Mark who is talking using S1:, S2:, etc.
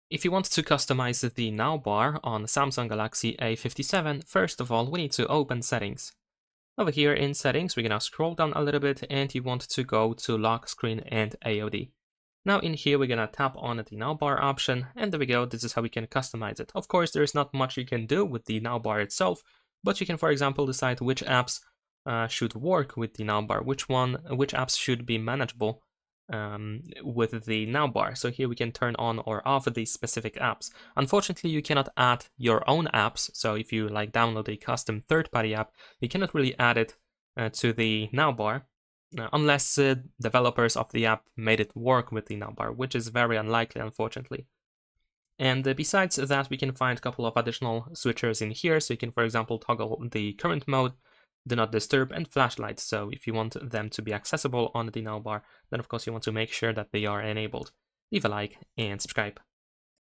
S1: If you want to customize the Now bar on Samsung Galaxy A57, first of all, we need to open Settings. Over here in Settings, we're gonna scroll down a little bit and you want to go to Lock Screen and AOD. Now in here, we're gonna tap on the Now bar option, and there we go, this is how we can customize it. Of course, there's not much you can do with the Now bar itself, but you can, for example, decide which apps should work with the Now bar, which apps should be manageable with the Now bar. So here we can turn on or off these specific apps. Unfortunately, you cannot add your own apps. So if you like download a custom third-party app, you cannot really add it to the Now bar unless developers of the app made it work with the Now bar, which is very unlikely, unfortunately. And besides that, we can find a couple of additional switchers in here. So you can, for example, toggle the current mode, do not disturb, and flashlight. So if you want them to be accessible on the Now bar, then of course you want to make sure that they are enabled. Leave a like and subscribe.